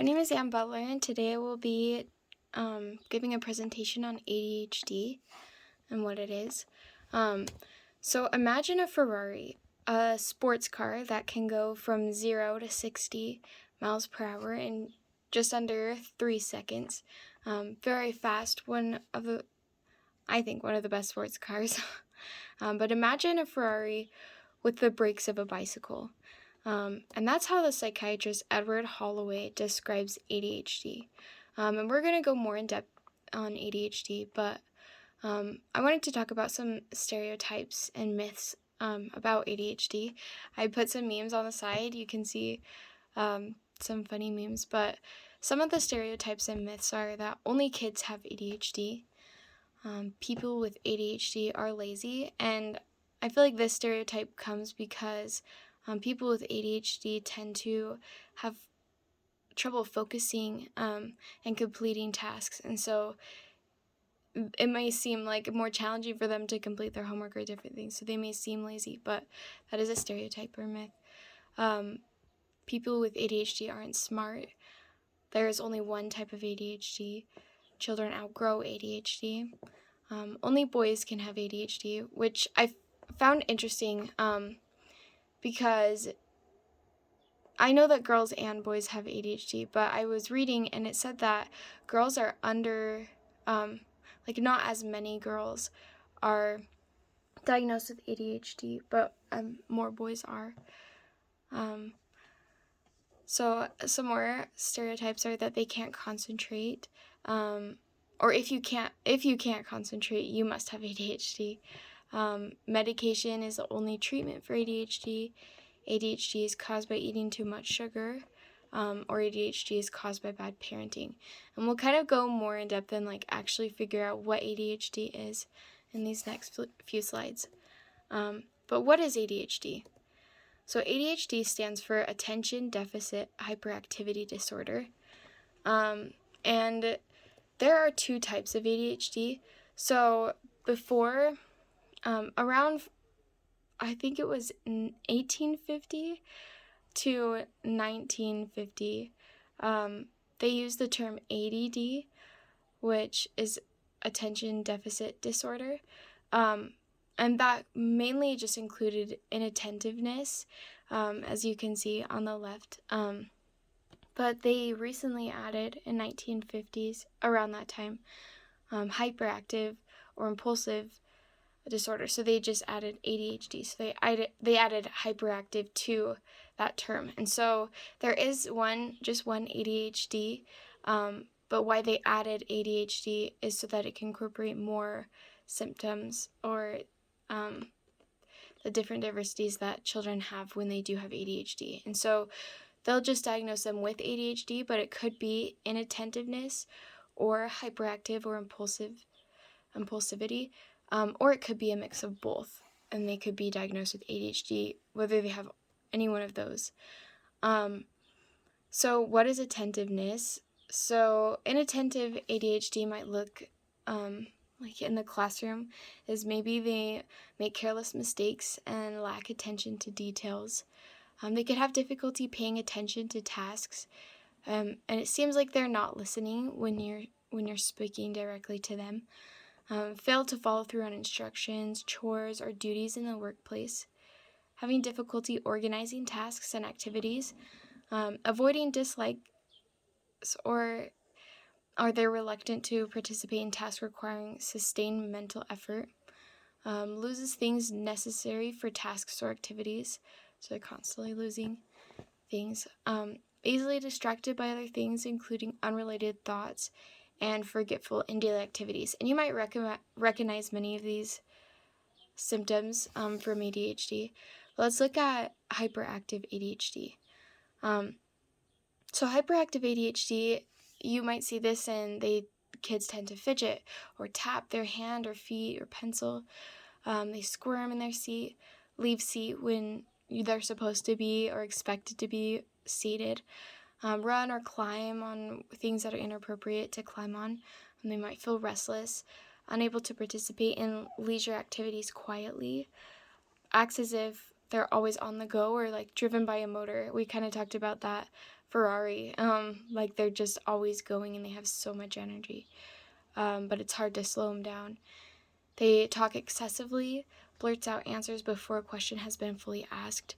My name is Ann Butler, and today I will be giving a presentation on ADHD and what it is. So imagine a Ferrari, a sports car that can go from 0 to 60 miles per hour in just under 3 seconds. Very fast, I think one of the best sports cars. But imagine a Ferrari with the brakes of a bicycle. And that's how the psychiatrist Edward Holloway describes ADHD. And we're going to go more in depth on ADHD, but I wanted to talk about some stereotypes and myths about ADHD. I put some memes on the side. You can see some funny memes, but some of the stereotypes and myths are that only kids have ADHD. People with ADHD are lazy, and I feel like this stereotype comes because people with ADHD tend to have trouble focusing and completing tasks, and so it may seem like more challenging for them to complete their homework or different things, so they may seem lazy, but that is a stereotype or myth. People with ADHD aren't smart. There is only one type of ADHD. Children outgrow ADHD. Only boys can have ADHD, which I found interesting because I know that girls and boys have ADHD, but I was reading and it said that girls are not as many girls are diagnosed with ADHD, but more boys are. So some more stereotypes are that they can't concentrate, or if you can't concentrate, you must have ADHD. Medication is the only treatment for ADHD. ADHD is caused by eating too much sugar, or ADHD is caused by bad parenting. And we'll kind of go more in depth and actually figure out what ADHD is in these next few slides. But what is ADHD? So ADHD stands for Attention Deficit Hyperactivity Disorder. And there are two types of ADHD. So before, around, I think it was 1850 to 1950, they used the term ADD, which is Attention Deficit Disorder. And that mainly just included inattentiveness, as you can see on the left. But they recently added, in 1950s, around that time, hyperactive or impulsive disorder. So they just added ADHD. So they added hyperactive to that term. And so there is just one ADHD, but why they added ADHD is so that it can incorporate more symptoms or the different diversities that children have when they do have ADHD. And so they'll just diagnose them with ADHD, but it could be inattentiveness or hyperactive or impulsivity, or it could be a mix of both, and they could be diagnosed with ADHD, whether they have any one of those. So what is attentiveness? So inattentive ADHD might look in the classroom, is maybe they make careless mistakes and lack attention to details. They could have difficulty paying attention to tasks, and it seems like they're not listening when you're speaking directly to them. Fail to follow through on instructions, chores, or duties in the workplace. Having difficulty organizing tasks and activities. Avoiding dislikes, or are they reluctant to participate in tasks requiring sustained mental effort? Loses things necessary for tasks or activities, so they're constantly losing things. Easily distracted by other things, including unrelated thoughts, and forgetful in daily activities. And you might recognize many of these symptoms from ADHD. Let's look at hyperactive ADHD. So hyperactive ADHD, you might see this and kids tend to fidget or tap their hand or feet or pencil. They squirm in their seat, leave seat when they're supposed to be or expected to be seated, run or climb on things that are inappropriate to climb on. And they might feel restless, unable to participate in leisure activities quietly, acts as if they're always on the go or driven by a motor. We kind of talked about that Ferrari. Like they're just always going and they have so much energy. But it's hard to slow them down. They talk excessively, blurts out answers before a question has been fully asked,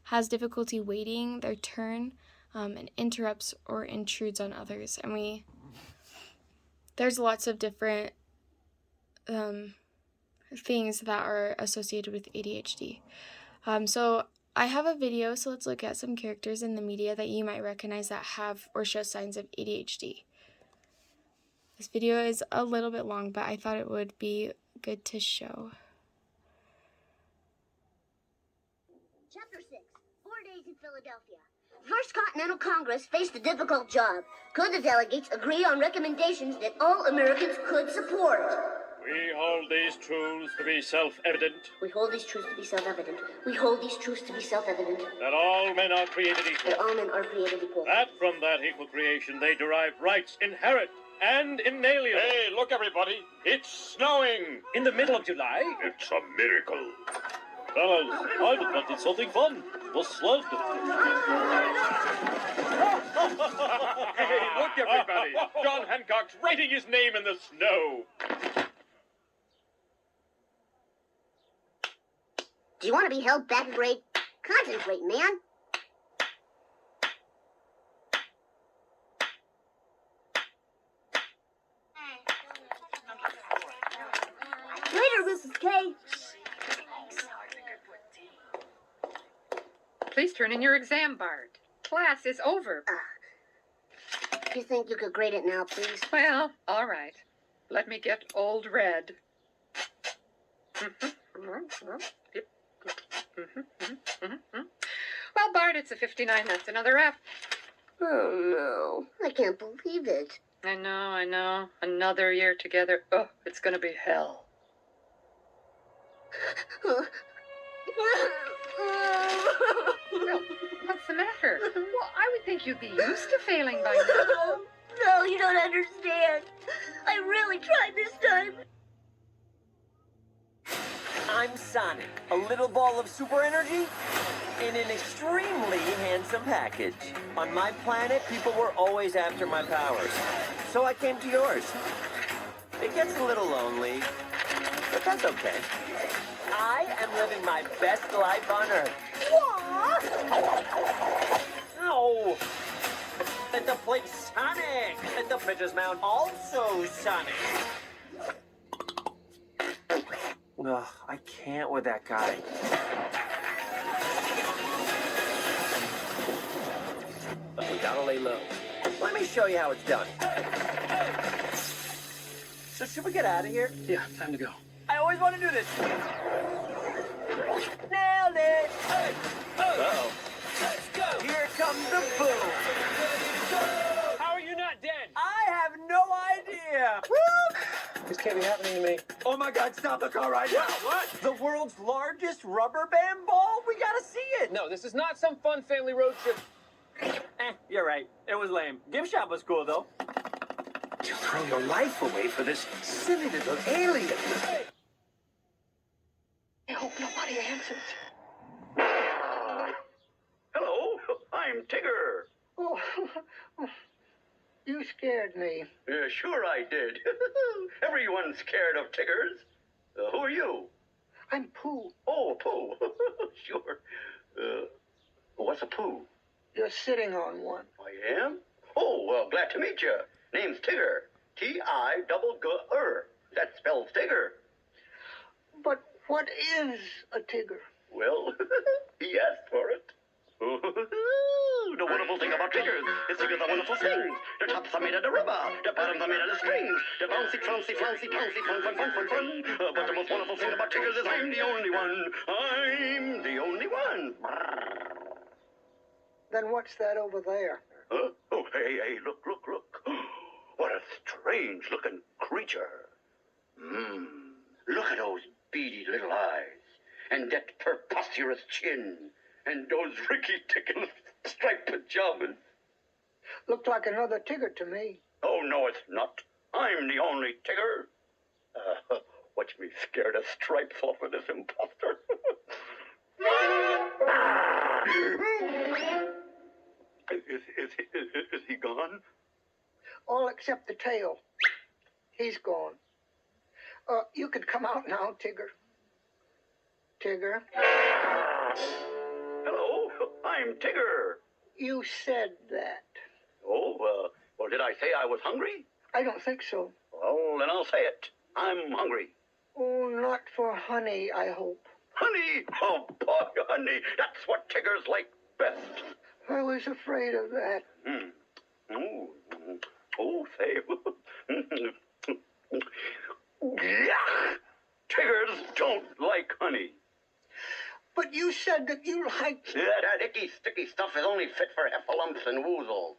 has difficulty waiting their turn, and interrupts or intrudes on others. And there's lots of different things that are associated with ADHD. So I have a video, so let's look at some characters in the media that you might recognize that have or show signs of ADHD. This video is a little bit long, but I thought it would be good to show. Chapter 6, 4 days in Philadelphia. First Continental Congress faced a difficult job. Could the delegates agree on recommendations that all Americans could support? We hold these truths to be self-evident. We hold these truths to be self-evident. We hold these truths to be self-evident. That all men are created equal. That all men are created equal. That from that equal creation they derive rights inherent and inalienable. Hey, look everybody, it's snowing! In the middle of July? It's a miracle. Fellas, I've invented something fun. The sled. Hey, look everybody! John Hancock's writing his name in the snow. Do you want to be held back a grade? Concentrate, man. Later, Mrs. K. Please turn in your exam, Bart. Class is over. You think you could grade it now, please? Well, all right. Let me get Old Red. Well, Bart, it's a 59. That's another F. Oh, no. I can't believe it. I know. Another year together. Oh, it's going to be hell. Well, what's the matter? Well, I would think you'd be used to failing by now. No, you don't understand. I really tried this time. I'm Sonic, a little ball of super energy in an extremely handsome package. On my planet, people were always after my powers, so I came to yours. It gets a little lonely, but that's okay. I am living my best life on Earth. Ow! And the place Sonic! And the Pitcher's Mound also Sonic! Ugh, I can't with that guy. We gotta lay low. Let me show you how it's done. So should we get out of here? Yeah, time to go. I always want to do this. Nailed it! Hey. Uh-oh. Let's go! Here comes the boom! How are you not dead? I have no idea! This can't be happening to me. Oh my God, stop the car right now! What? The world's largest rubber band ball? We gotta see it! No, this is not some fun family road trip. You're right. It was lame. Gift shop was cool, though. You throw your life away for this silly little alien. I hope nobody answers. Hello, I'm Tigger. Oh, you scared me. Sure I did. Everyone's scared of Tiggers. Who are you? I'm Pooh. Oh, Pooh. Sure. What's a Pooh? You're sitting on one. I am? Oh, well, glad to meet you. Name's Tigger. T-I-G-G-R. That spells Tigger. But what is a Tigger? Well, he asked for it. The wonderful thing about Tiggers is Tiggers are wonderful things. The tops are made out of rubber, the bottoms are made out of strings. The bouncy, flouncy, flouncy, pouncy, fun, fun, fun, fun, fun. But the most wonderful thing about Tiggers is I'm the only one. I'm the only one. Then what's that over there? Huh? Oh, hey, look. What a strange-looking creature. Look at those beady little eyes, and that preposterous chin, and those ricky-tickle striped pajamas. Looked like another Tigger to me. Oh, no, it's not. I'm the only Tigger. Watch me scare the stripes off of this imposter. Is he gone? All except the tail. He's gone. You could come out now, Tigger. Tigger, Hello, I'm Tigger. you said that. Oh, well, did I say I was hungry? I don't think so. Well, then I'll say it. I'm hungry. Oh, not for honey, I hope. Honey! Oh, boy, honey. That's what Tiggers like best. I was afraid of that. Oh, oh, say. Yuck! Tiggers don't like honey. But you said that you liked... Yeah, that icky, sticky stuff is only fit for heffalumps and woozles.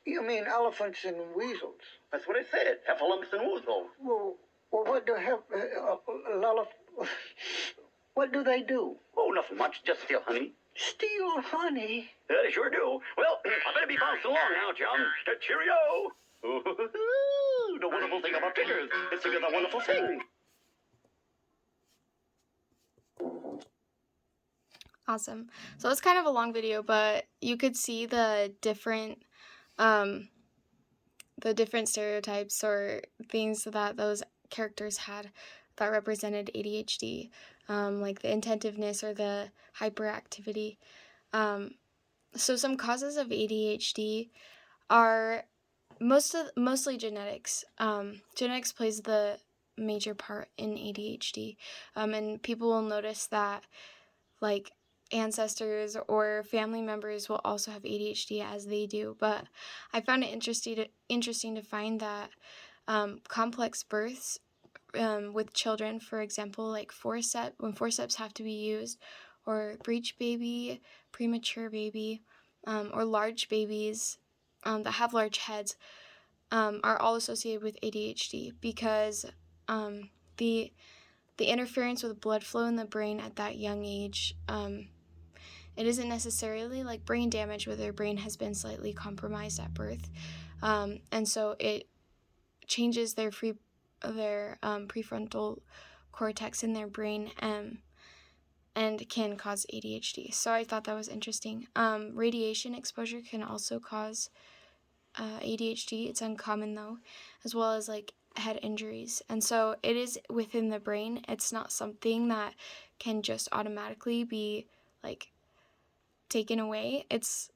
You mean elephants and weasels? That's what I said, heffalumps and woozles. Well, what do what do they do? Oh, nothing much, just steal honey. Steal honey? Yeah, they sure do. Well, I better be bouncing along now, chum. Cheerio! Ooh, the wonderful thing about Tiggers, it's a wonderful thing. Awesome. So it's kind of a long video, but you could see the different stereotypes or things that those characters had that represented ADHD, like the intentiveness or the hyperactivity. So some causes of ADHD are mostly genetics. Genetics plays the major part in ADHD, and people will notice that, like, ancestors or family members will also have ADHD as they do. But I found it interesting to find that complex births with children, for example, like when forceps have to be used, or breech baby, premature baby, or large babies that have large heads, are all associated with ADHD because the interference with blood flow in the brain at that young age, it isn't necessarily like brain damage, but their brain has been slightly compromised at birth, and so it changes their prefrontal cortex in their brain, and can cause ADHD. So I thought that was interesting. Radiation exposure can also cause ADHD. It's uncommon though, as well as like head injuries. And so it is within the brain. It's not something that can just automatically be like taken away. It's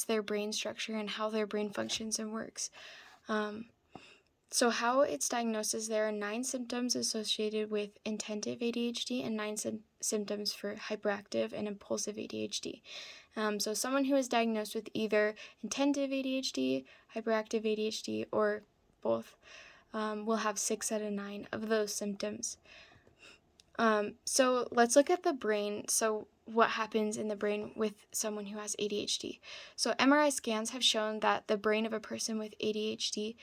their brain structure and how their brain functions and works. So how it's diagnosed is there are 9 symptoms associated with intensive ADHD and 9 symptoms for hyperactive and impulsive ADHD. So someone who is diagnosed with either intensive ADHD, hyperactive ADHD, or both will have 6 out of 9 of those symptoms. So let's look at the brain. So what happens in the brain with someone who has ADHD? So MRI scans have shown that the brain of a person with ADHD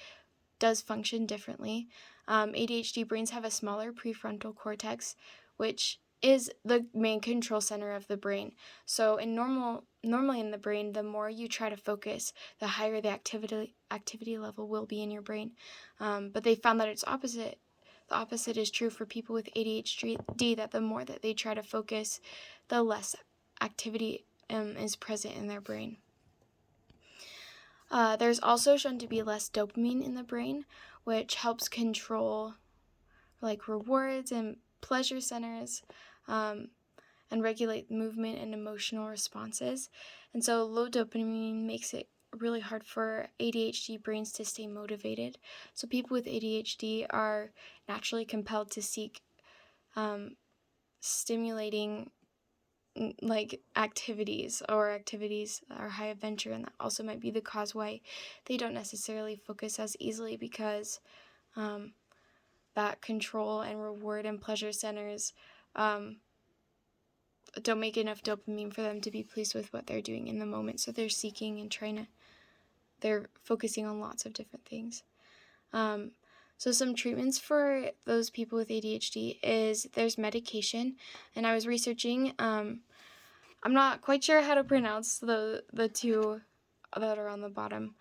does function differently. ADHD brains have a smaller prefrontal cortex, which is the main control center of the brain. So normally in the brain, the more you try to focus, the higher the activity level will be in your brain. But they found that it's opposite. The opposite is true for people with ADHD, that the more that they try to focus, the less activity is present in their brain. There's also shown to be less dopamine in the brain, which helps control like rewards and pleasure centers, and regulate movement and emotional responses. And so low dopamine makes it really hard for ADHD brains to stay motivated. So people with ADHD are naturally compelled to seek stimulating like activities that are high adventure, and that also might be the cause why they don't necessarily focus as easily, because that control and reward and pleasure centers don't make enough dopamine for them to be pleased with what they're doing in the moment. So they're seeking and they're focusing on lots of different things. So some treatments for those people with ADHD is there's medication, and I was researching. I'm not quite sure how to pronounce the two that are on the bottom,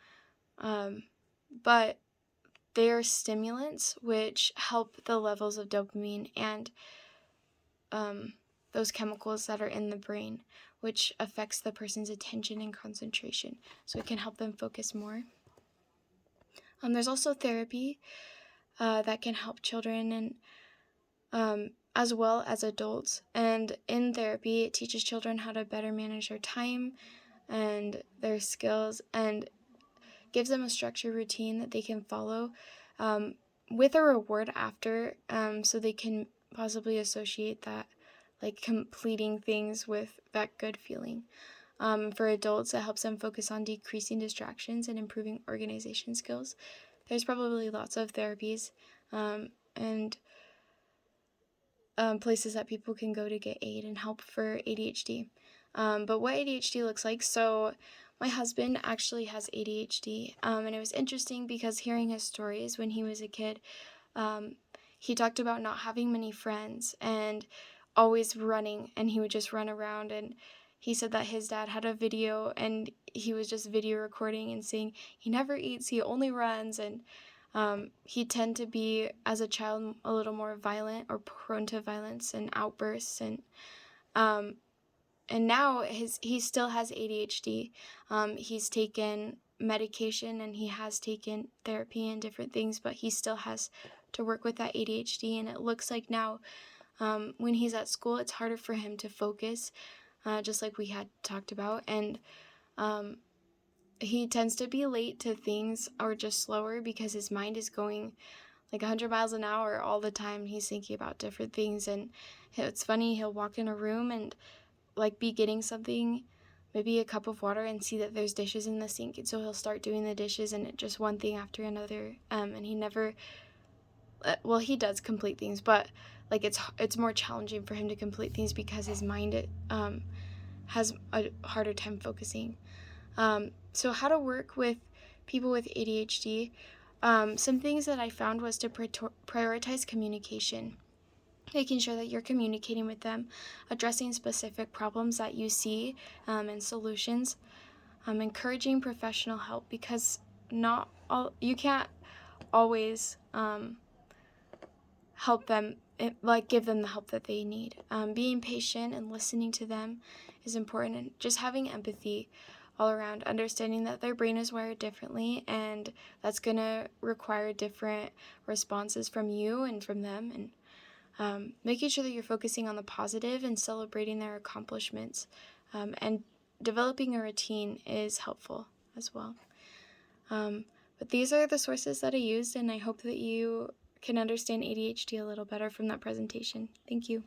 but they are stimulants which help the levels of dopamine and those chemicals that are in the brain, which affects the person's attention and concentration, so it can help them focus more. There's also therapy that can help children and as well as adults. And in therapy, it teaches children how to better manage their time and their skills, and gives them a structured routine that they can follow with a reward after, so they can possibly associate that, like completing things with that good feeling. For adults, it helps them focus on decreasing distractions and improving organization skills. There's probably lots of therapies and places that people can go to get aid and help for ADHD. But what ADHD looks like, so my husband actually has ADHD, and it was interesting because hearing his stories when he was a kid, he talked about not having many friends and always running, and he would just run around. And he said that his dad had a video and he was just video recording and saying he never eats, he only runs. And he tended to be, as a child, a little more violent or prone to violence and outbursts. And now he still has ADHD. He's taken medication and he has taken therapy and different things, but he still has to work with that ADHD. And it looks like now, when he's at school, it's harder for him to focus, just like we had talked about. And he tends to be late to things or just slower because his mind is going like 100 miles an hour all the time. He's thinking about different things. And it's funny, he'll walk in a room and like be getting something, maybe a cup of water, and see that there's dishes in the sink. And so he'll start doing the dishes, and it just one thing after another. And he never, well, he does complete things, but like it's more challenging for him to complete things because his mind has a harder time focusing. So how to work with people with ADHD. Some things that I found was to prioritize communication, making sure that you're communicating with them, addressing specific problems that you see and solutions, encouraging professional help, because you can't always help them, give them the help that they need. Being patient and listening to them is important, and just having empathy all around, understanding that their brain is wired differently, and that's going to require different responses from you and from them. And making sure that you're focusing on the positive and celebrating their accomplishments, and developing a routine is helpful as well. But these are the sources that I used, and I hope that you can understand ADHD a little better from that presentation. Thank you.